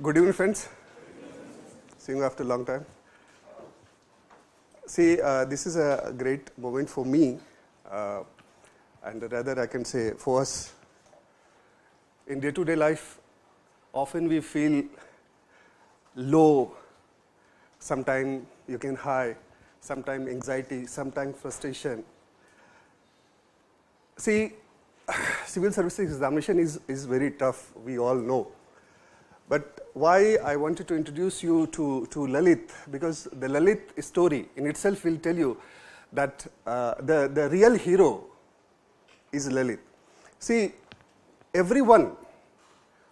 Good evening, friends. Seeing you after a long time. See, this is a great moment for me, and rather I can say for us. In day-to-day life, often we feel low, sometimes you can high, sometimes anxiety, sometimes frustration. See, civil services examination is very tough, we all know. But why I wanted to introduce you to Lalit, because the Lalit story in itself will tell you that the real hero is Lalit. See, everyone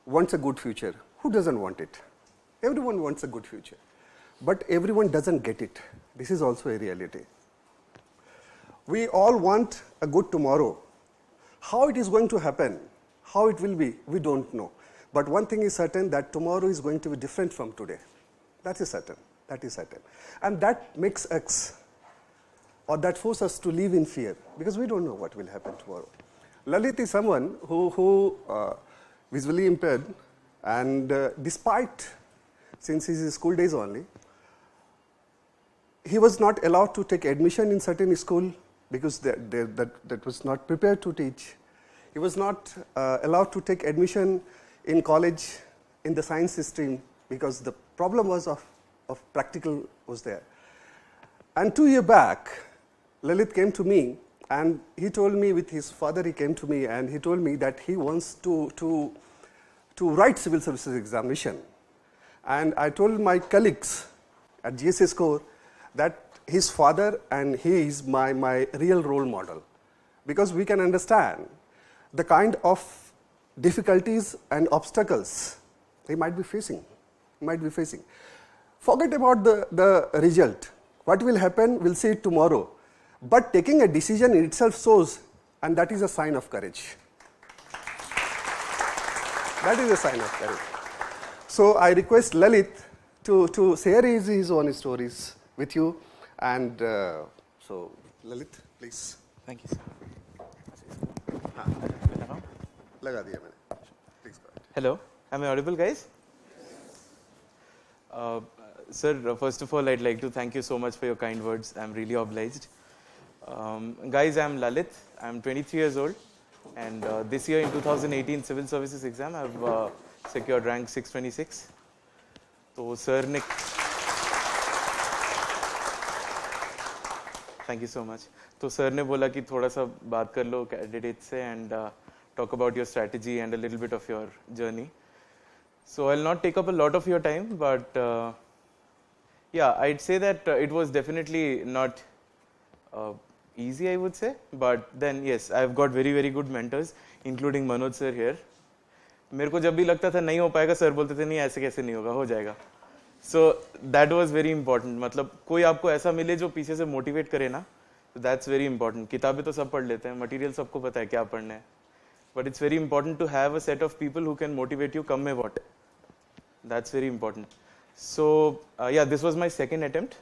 wants a good future. Who doesn't want it? Everyone wants a good future. But everyone doesn't get it. This is also a reality. We all want a good tomorrow. How it is going to happen, how it will be, we don't know. But one thing is certain, that tomorrow is going to be different from today. That is certain. That is certain. And that makes us, or that forces us to live in fear, because we don't know what will happen tomorrow. Lalit is someone who visually impaired, and despite, since his school days only, he was not allowed to take admission in certain school because that was not prepared to teach. He was not allowed to take admission in college in the science stream because the problem was of practical was there. And 2 years back, Lalit came to me and he told me, with his father he came to me and he told me that he wants to write civil services examination. And I told my colleagues at GSS Core that his father and he is my real role model, because we can understand the kind of difficulties and obstacles he might be facing. Forget about the result. What will happen, we'll see it tomorrow. But taking a decision in itself shows, and that is a sign of courage. That is a sign of courage. So I request Lalit to share his own stories with you. And so, Lalit, please. Thank you, sir. Laga diya maine. Please go ahead. Hello, am I audible, guys? Sir, first of all, I'd like to thank you so much for your kind words. I'm really obliged. Guys, I'm Lalit. I'm 23 years old. And this year in 2018 Civil Services exam, I've secured rank 626. So, sir ne... Thank you so much. तो sir ने बोला कि थोड़ा सा बात कर लो candidate से and talk about your strategy and a little bit of your journey. So I'll not take up a lot of your time, but yeah, I'd say that it was definitely not easy, I would say. But then yes, I've got very good mentors, including Manoj sir here. मेरे को जब भी लगता था नहीं हो पाएगा, sir बोलते थे नहीं ऐसे कैसे नहीं होगा, हो जाएगा. So that was very important. मतलब कोई आपको ऐसा मिले जो पीछे से मोटिवेट करे ना, so that's very important. किताबें तो सब पढ़ लेते हैं, मटेरियल सबको पता है क्या पढ़ना है. But it's very important to have a set of people who can motivate you, come may what. That's very important. So yeah, this was my second attempt,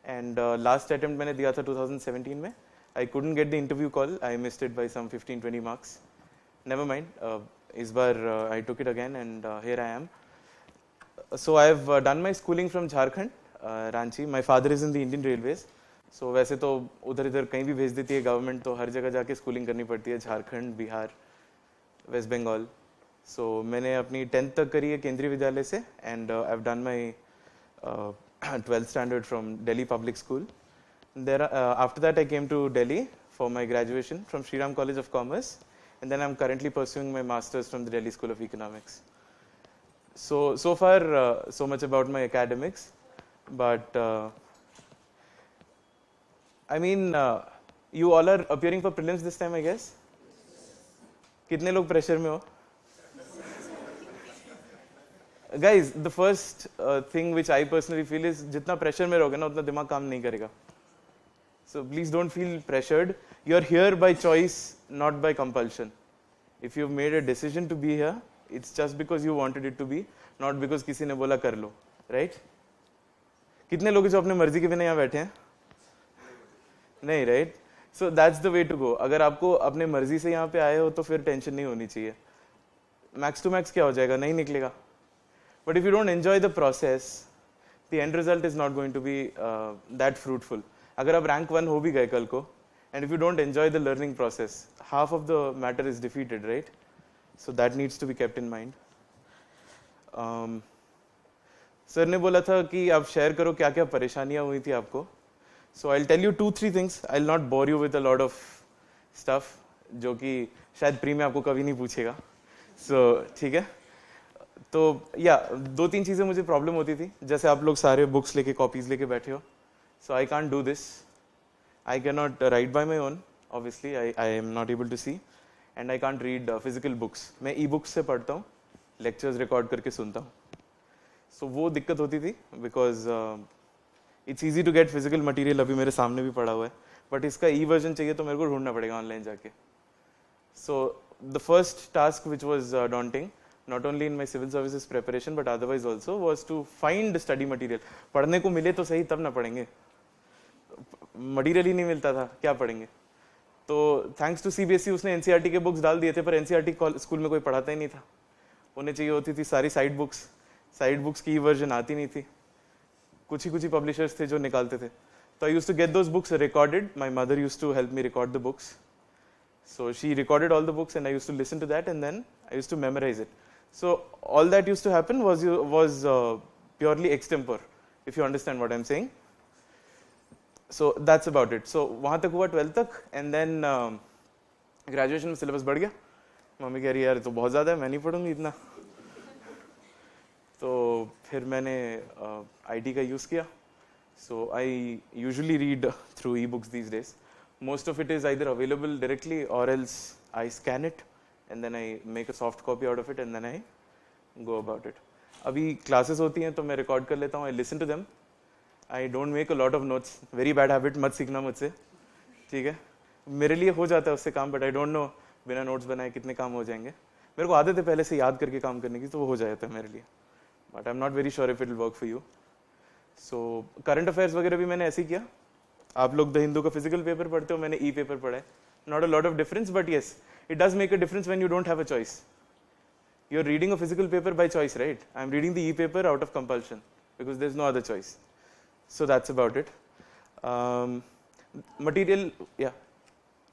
and last attempt मैंने दिया था 2017 में. I couldn't get the interview call. I missed it by some 15-20 marks. Never mind. इस बार I took it again, and here I am. So I've done my schooling from Jharkhand, Ranchi. My father is in the Indian Railways. So वैसे तो उधर इधर कहीं भी भेज देती है गवर्नमेंट, तो हर जगह जाके स्कूलिंग करनी पड़ती है, झारखंड, बिहार, वेस्ट बंगाल. सो मैंने अपनी 10th तक करी है केंद्रीय विद्यालय से, and I have done my 12th standard from Delhi public school. Thereafter that I came to Delhi for my graduation from Shriram college of commerce, and then I am currently pursuing my masters from the Delhi school of economics. So far, so much about my academics, but I mean, you all are appearing for prelims this time, I guess. कितने लोग pressure में हो? Guys, the first thing which I personally feel is जितना pressure में रहोगे ना उतना दिमाग काम नहीं करेगा. So please don't feel pressured. You are here by choice, not by compulsion. If you've made a decision to be here, it's just because you wanted it to be, not because किसी ने बोला कर लो, right? कितने लोग जो अपने मर्जी के बिना यहाँ बैठे हैं? नहीं, right? So that's the way to go. अगर आपको अपने मर्जी से यहाँ पे आए हो तो फिर टेंशन नहीं होनी चाहिए. मैक्स टू मैक्स क्या हो जाएगा, नहीं निकलेगा. But if you don't enjoy the process, the end result is not going to be that fruitful. अगर आप rank 1 हो भी गए कल को, and if you don't enjoy the learning process, half of the matter is defeated, right? So that needs to be kept in mind. Sir ने बोला था कि आप शेयर करो क्या क्या परेशानियां हुई थी आपको. So I'll tell you 2-3 things. I'll not bore you with a lot of stuff जो कि शायद प्री में आपको कभी नहीं पूछेगा. So ठीक है. तो या 2-3 चीज़ें मुझे प्रॉब्लम होती थी. जैसे आप लोग सारे बुक्स लेके कॉपीज लेके बैठे हो. So I can't do this. I cannot write by my own. Obviously I am not able to see. And I can't read physical books. मैं e-books से पढ़ता हूँ. Lectures रिकॉर्ड करके सुनता हूँ. So वो दिक्कत होती थी because it's easy to get physical material. अभी मेरे सामने भी पड़ा हुआ है. But इसका e-version चाहिए तो मेरे को ढूंढना पड़ेगा ऑनलाइन जाके. So the first task which was daunting, not only in my civil services preparation but otherwise also, was to find study material. पढ़ने को मिले तो सही तब ना पढ़ेंगे. मटीरियल ही नहीं मिलता था, क्या पढ़ेंगे. तो थैंक्स टू सीबीएसई उसने एनसीईआरटी के बुक्स डाल दिए थे, पर एनसीईआरटी स्कूल में कोई पढ़ाता ही नहीं था. उन्हें चाहिए होती थी सारी साइड बुक्स की वर्जन आती नहीं थी. कुछ ही पब्लिशर्स थे जो निकालते थे. तो I used to get those books recorded. My mother used to help me record the books. So she recorded all the books and I used to listen to that and then I used to memorize it. So all that used to happen was purely extempore, if you understand what I'm saying. So that's about it. So वहाँ तक हुआ 12th तक and then graduation में syllabus बढ़ गया. Mummy कह रही यार तो बहुत ज़्यादा है, मैं नहीं पढ़ूंगी इतना. तो फिर मैंने IT का यूज़ किया. So I usually read through e-books these days. Most of it is either available directly or else I scan it and then I make a soft copy out of it and then I go about it. अभी classes होती हैं तो मैं record कर लेता हूँ. I listen to them. I don't make a lot of notes. Very bad habit, मत सीखना मुझसे. ठीक है. मेरे लिए हो जाता है उससे काम, but I don't know बिना notes बनाए कितने काम हो जाएंगे. मेरे को आदत है पहले से याद करके काम करने की, तो वो हो जाता है मेरे लिए. But I'm not very sure if it will work for you. So current affairs वगैरह भी मैंने ऐसे ही किया. आप लोग द हिंदू का फिजिकल पेपर पढ़ते हो, मैंने ई पेपर पढ़ा है. Not a lot of difference but yes it does make a difference when you don't have a choice. You are reading a physical paper by choice, right? I am reading the e paper out of compulsion because there is no other choice. So that's about it. Material या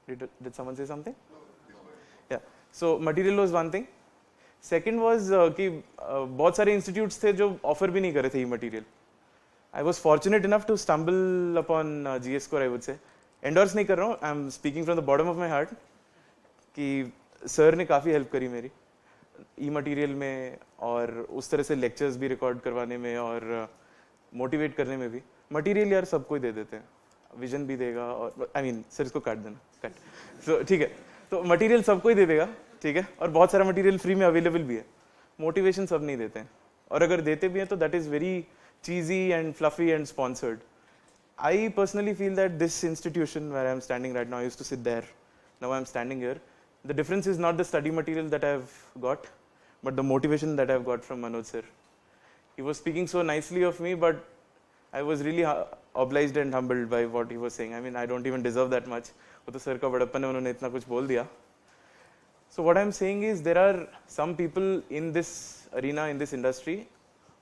did someone say something? या so material was one thing. Second was कि बहुत सारे institutes थे जो offer भी नहीं कर रहे थे ई material. I was fortunate enough to stumble upon GS Core, I would say. Endorse नहीं कर रहा हूँ, I'm speaking from the bottom of my heart कि सर ने काफ़ी हेल्प करी मेरी ई मटीरियल में और उस तरह से लेक्चर्स भी रिकॉर्ड करवाने में और मोटिवेट करने में भी. मटीरियल यार सबको ही दे देते हैं, विजन भी देगा और आई मीन सर इसको काट देना, कट. सो ठीक है, तो मटीरियल सबको ही दे देगा, ठीक है, और बहुत सारा मटीरियल फ्री में अवेलेबल भी है. मोटिवेशन सब नहीं देते हैं, और अगर देते भी हैं तो that is very cheesy and fluffy and sponsored. I personally feel that this institution where I am standing right now, I used to sit there, now I am standing here. The difference is not the study material that I have got, but the motivation that I have got from Manoj sir. He was speaking so nicely of me, but I was really obliged and humbled by what he was saying. I mean, I don't even deserve that much. वो तो sir का बड़प्पन है, उन्होंने इतना कुछ बोल दिया. So what I am saying is there are some people in this arena, in this industry,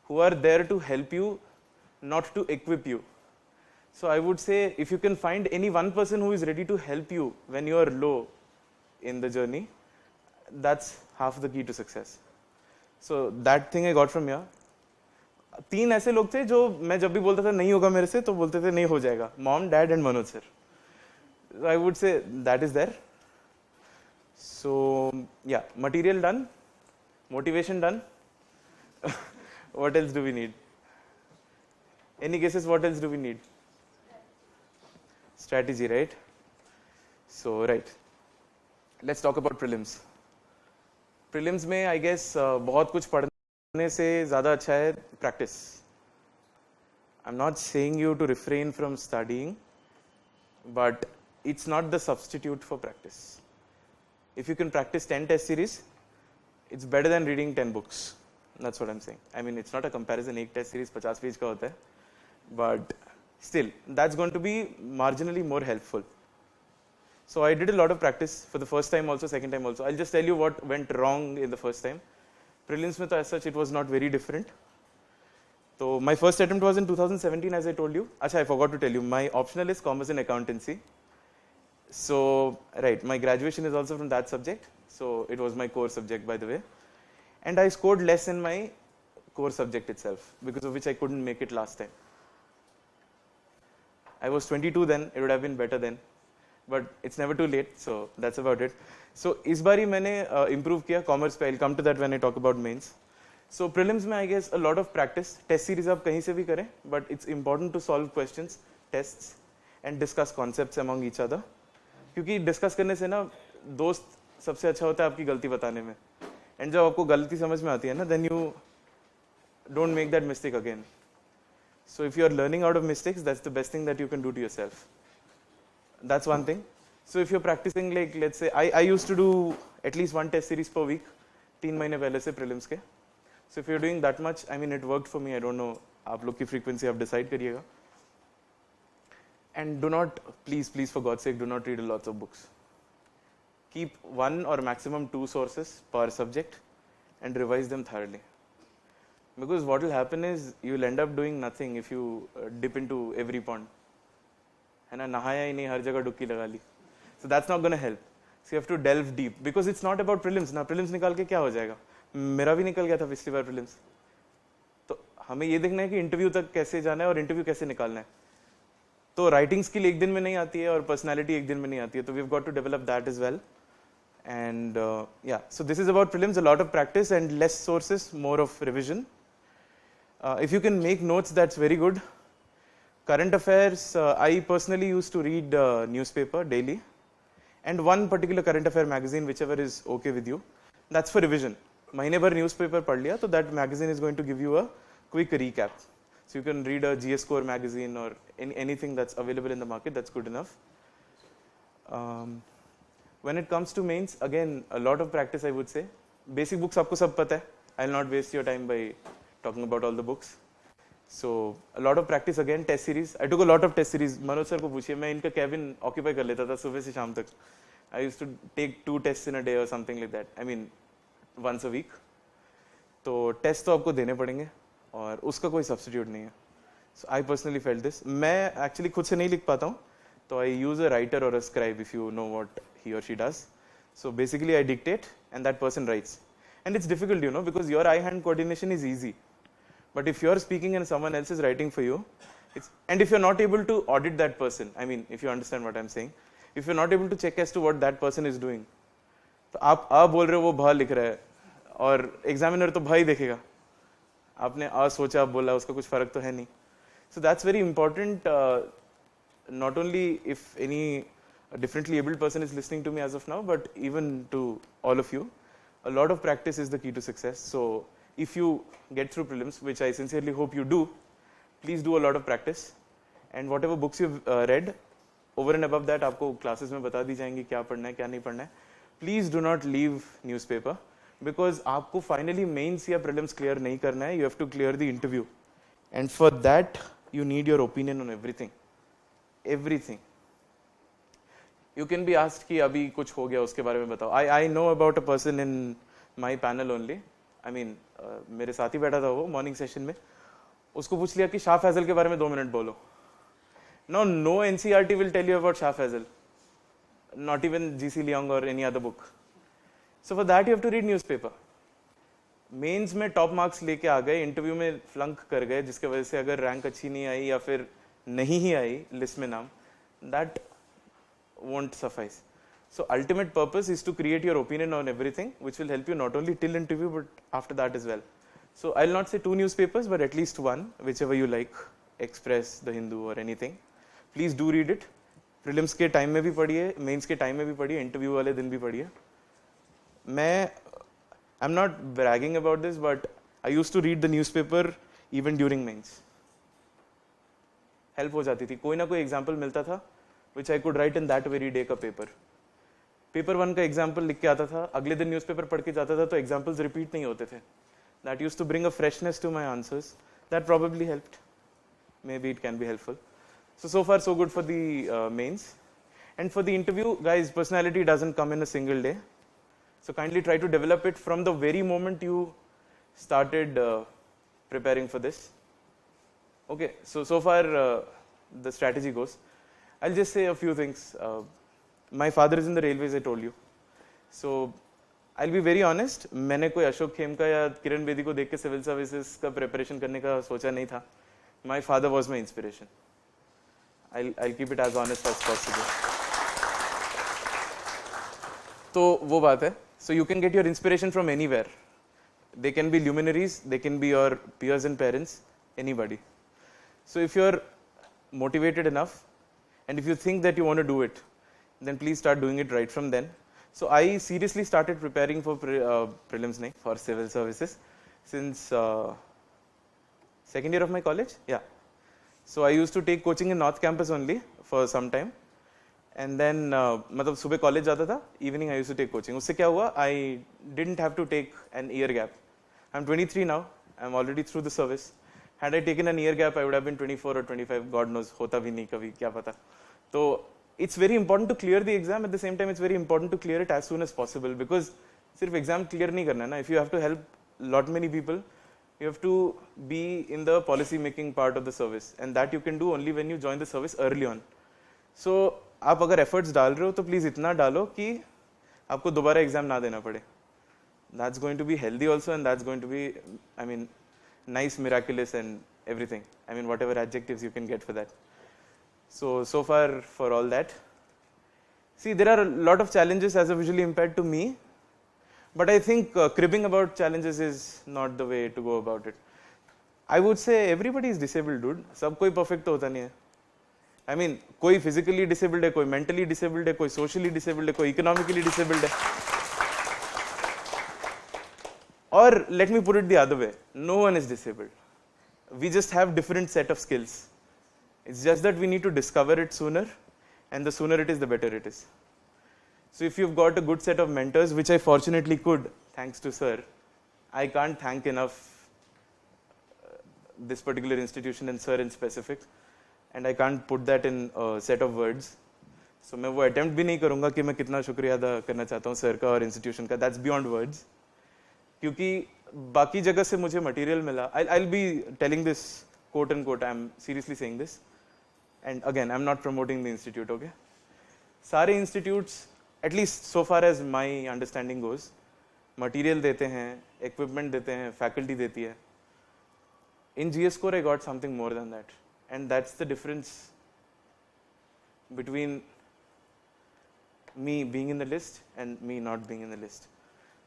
who are there to help you, not to equip you. So I would say if you can find any one person who is ready to help you when you are low in the journey, that's half the key to success. So that thing I got from here. 3 ऐसे लोग थे जो मैं जब भी बोलता था नहीं होगा मेरे से तो बोलते थे नहीं हो जाएगा. Mom, Dad and Manoj sir. So I would say that is there. So yeah, material done, motivation done. What else do we need? Any guesses what else do we need? Strategy, right? So, right. Let's talk about prelims. Prelims में I guess बहुत कुछ पढ़ने से ज़्यादा अच्छा है practice. I'm not saying you to refrain from studying, but it's not the substitute for practice. If you can practice 10 test series, it's better than reading 10 books. That's what I'm saying. I mean, it's not a comparison. एक test series 50 page का होता है, but still, that's going to be marginally more helpful. So I did a lot of practice for the first time also, second time also. I'll just tell you what went wrong in the first time. Prelims में तो as such it was not very different. So my first attempt was in 2017, as I told you. Acha, I forgot to tell you, my optional is commerce and accountancy. So, right, my graduation is also from that subject. So it was my core subject, by the way. And I scored less in my core subject itself, because of which I couldn't make it last time. I was 22 then, it would have been better then. But it's never too late, so that's about it. So इस बारी मैंने improve किया commerce पे. I'll come to that when I talk about mains. So prelims में I guess a lot of practice. Test series आप कहीं से भी करें, but it's important to solve questions, tests, and discuss concepts among each other. क्योंकि discuss करने से ना दोस्त सबसे अच्छा होता है आपकी गलती बताने में. And जब आपको गलती समझ में आती है ना, then you don't make that mistake again. So if you are learning out of mistakes, that's the best thing that you can do to yourself. That's one thing. So if you're practicing, like let's say I used to do at least one test series per week, 3 महीने पहले से prelims के. So if you're doing that much, I mean it worked for me. I don't know, आप लोग की frequency आप decide करिएगा. And do not, please for God's sake, do not read lots of books. Keep 1 or maximum 2 sources per subject and revise them thoroughly. Because what will happen is you will end up doing nothing if you dip into every pond. है ना, नहाया ही नहीं, हर जगह डुबकी लगा ली. So that's not going to help. So you have to delve deep because it's not about prelims. ना prelims निकाल के क्या हो जाएगा? मेरा भी निकल गया था पिछली बार prelims. तो हमें ये देखना है कि इंटरव्यू तक कैसे जाना है और इंटरव्यू कैसे निकालना है. तो राइटिंग स्किल एक दिन में नहीं आती है और पर्सनालिटी एक दिन में नहीं आती है. तो we've got to develop that as well. And yeah, so this is about prelims. A lot of practice and less sources, more of revision. If you can make notes, that's very good. Current affairs, I personally used to read newspaper daily and one particular current affair magazine, whichever is okay with you. That's for revision. महीने भर newspaper पढ़ लिया, so that magazine is going to give you a quick recap. So you can read a GS Score magazine or anything that's available in the market, that's good enough. When it comes to mains, again, a lot of practice I would say. Basic books आपको सब पता है. I'll not waste your time by talking about all the books. So a lot of practice again, test series. I took a lot of test series. Manoj sir को पूछिए, मैं इनका cabin occupy कर लेता था सुबह से शाम तक. I used to take 2 tests in a day or something like that. I mean, once a week. तो टेस्ट तो आपको देने पड़ेंगे और उसका कोई सब्स्टिट्यूट नहीं है. So I personally felt this. मैं actually खुद से नहीं लिख पाता हूँ, तो I use a writer or a scribe if you know what he or she does. So basically I dictate and that person writes. And it's difficult, you know, because your eye-hand coordination is easy. But if you're speaking and someone else is writing for you, and if you're not able to audit that person, I mean, if you understand what I'm saying, if you're not able to check as to what that person is doing, तो आप आ बोल रहे हो वो भा लिख रहा है और एग्जामिनर तो भाई देखेगा, आपने आ सोचा आप बोला, उसका कुछ फर्क तो है नहीं. So that's very important, not only if any differently abled person is listening to me as of now, but even to all of you. A lot of practice is the key to success. So if you get through prelims, which I sincerely hope you do, please do a lot of practice. And whatever books you've read, over and above that, आपको classes में बता दी जाएंगी क्या पढ़ना है क्या नहीं पढ़ना है. Please do not leave newspaper because आपको finally mains या prelims clear नहीं करना है. You have to clear the interview. And for that, you need your opinion on everything. Everything. You can be asked कि अभी कुछ हो गया उसके बारे में बताओ. I know about a person in my panel only. I mean, मेरे साथ ही बैठा था वो मॉर्निंग सेशन में. उसको पूछ लिया कि शाह फैजल के बारे में 2 मिनट बोलो. No NCERT will tell you about Shah Faisal. Not even GC Leong or any other book. So for that you have to read newspaper. Mains में टॉप मार्क्स लेके आ गए, इंटरव्यू में फ्लंक कर गए, जिसके वजह से अगर रैंक अच्छी नहीं आई या फिर नहीं ही आई लिस्ट में नाम, that won't suffice. So ultimate purpose is to create your opinion on everything, which will help you not only till interview but after that as well. So I'll not say 2 newspapers, but at least 1, whichever you like, Express, The Hindu or anything. Please do read it. Prelims के time में भी पढ़िए, mains के time में भी पढ़िए, interview वाले दिन भी पढ़िए. मैं I'm not bragging about this, but I used to read the newspaper even during mains. Help हो जाती थी, कोई ना कोई एग्जाम्पल मिलता था which I could write in that very day का पेपर. पेपर 1 का एग्जाम्पल लिख के आता था, अगले दिन न्यूज़पेपर पढ़ के जाता था तो एग्जाम्पल्स रिपीट नहीं होते थे. That used to bring a freshness to my answers. That probably helped. Maybe it can be helpful. So far so good for the mains. And for the interview, guys, personality doesn't come in a single day. So kindly try to develop it from the very moment you started preparing for this. Okay, so far the strategy goes. I'll just say a few things. My father is in the railways, I told you. So I'll be very honest. मैंने कोई अशोक खेमका या किरण बेदी को देख के civil services का preparation करने का सोचा नहीं था. My father was my inspiration. I'll keep it as honest as possible. तो वो बात है. So you can get your inspiration from anywhere. They can be luminaries, they can be your peers and parents, anybody. So if you're motivated enough, and if you think that you want to do it, then please start doing it right from then. So I seriously started preparing for prelims, for civil services since second year of my college. Yeah. So I used to take coaching in North Campus only for some time. And then मतलब सुबह college जाता था, evening I used to take coaching. उससे क्या हुआ? I didn't have to take an year gap. I'm 23 now. I'm already through the service. Had I taken an year gap, I would have been 24 or 25. God knows, होता भी नहीं कभी, क्या पता. तो it's very important to clear the exam. At the same time, it's very important to clear it as soon as possible because सिर्फ exam clear नहीं करना है ना. If you have to help lot many people, you have to be in the policy making part of the service, and that you can do only when you join the service early on. So आप अगर efforts डाल रहे हो तो please इतना डालो कि आपको दोबारा एग्जाम ना देना पड़े. That's going to be healthy also and that's going to be I mean nice miraculous and everything. I mean whatever adjectives you can get for that. So far for all that. See, there are a lot of challenges as a visually impaired to me, but I think cribbing about challenges is not the way to go about it. I would say everybody is disabled, dude. सब कोई perfect तो होता नहीं है. I mean, कोई physically disabled है, कोई mentally disabled है, कोई socially disabled है, कोई economically disabled है. Or let me put it the other way, no one is disabled. We just have different set of skills. It's just that we need to discover it sooner, and the sooner it is, the better it is. So if you've got a good set of mentors, which I fortunately could, thanks to sir, I can't thank enough this particular institution and sir in specific, and I can't put that in a set of words. So मैं वो attempt भी नहीं करूँगा कि मैं कितना शुक्रिया अदा करना चाहता हूँ सर का और institution का. That's beyond words. क्योंकि बाकी जगह से मुझे material मिला. I'll be telling this quote unquote. I'm seriously saying this. And again, I'm not promoting the institute, okay? सारे institutes, at least so far as my understanding goes, material देते हैं, equipment देते हैं, faculty देती है. In GS Core, I got something more than that. And that's the difference between me being in the list and me not being in the list.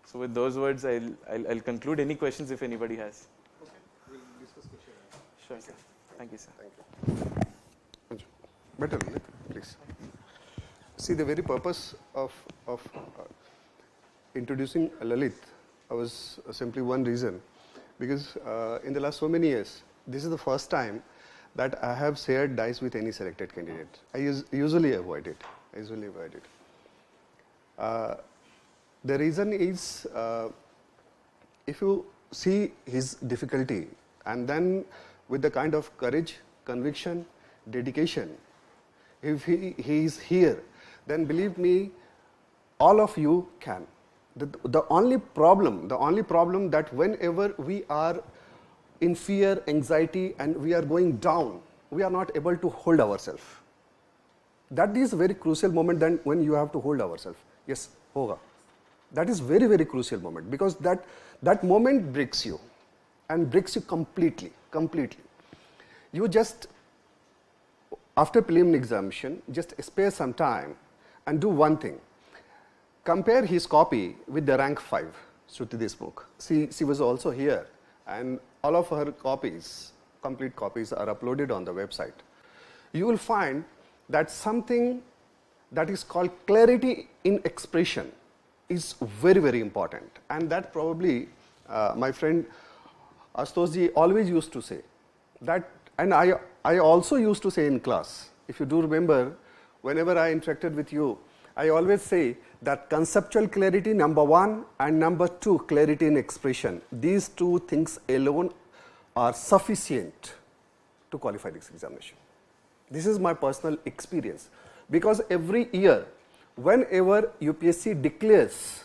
So with those words, I'll conclude. Any questions if anybody has? Okay, we'll discuss question. Sure, sir. Thank you, sir. Thank you. Better, please. See, the very purpose of introducing Lalit was simply one reason, because in the last so many years, this is the first time that I have shared dice with any selected candidate. I usually avoid it. The reason is, if you see his difficulty, and then with the kind of courage, conviction, dedication, if he is here, then believe me, all of you can. The only problem that whenever we are in fear, anxiety, and we are going down, we are not able to hold ourselves. That is a very crucial moment then when you have to hold ourselves. Yes, hoga. That is very, very crucial moment, because that moment breaks you, and breaks you completely. You just, after preliminary examination, just spare some time and do one thing. Compare his copy with the rank 5, Shruti Deshmukh. She was also here, and all of her copies, complete copies, are uploaded on the website. You will find that something that is called clarity in expression is very, very important. And that probably my friend Ashutosh always used to say that, and I also used to say in class, if you do remember, whenever I interacted with you, I always say that conceptual clarity, number 1, and number 2, clarity in expression. These two things alone are sufficient to qualify this examination. This is my personal experience, because every year, whenever UPSC declares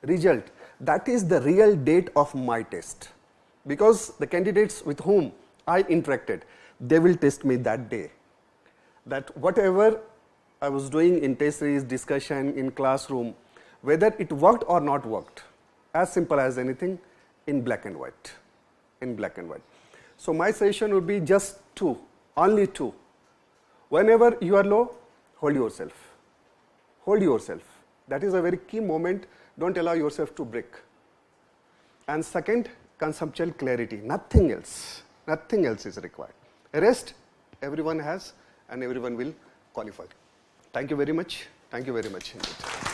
result, that is the real date of my test. because the candidates with whom I interacted, they will test me that day. That whatever I was doing in test series, discussion, in classroom, whether it worked or not worked, as simple as anything, in black and white, in black and white. So my suggestion would be just two, only two. Whenever you are low, hold yourself. Hold yourself. That is a very key moment. Don't allow yourself to break. And second, conceptual clarity. Nothing else. Nothing else is required. Rest, everyone has, and everyone will qualify. Thank you very much. Thank you very much indeed.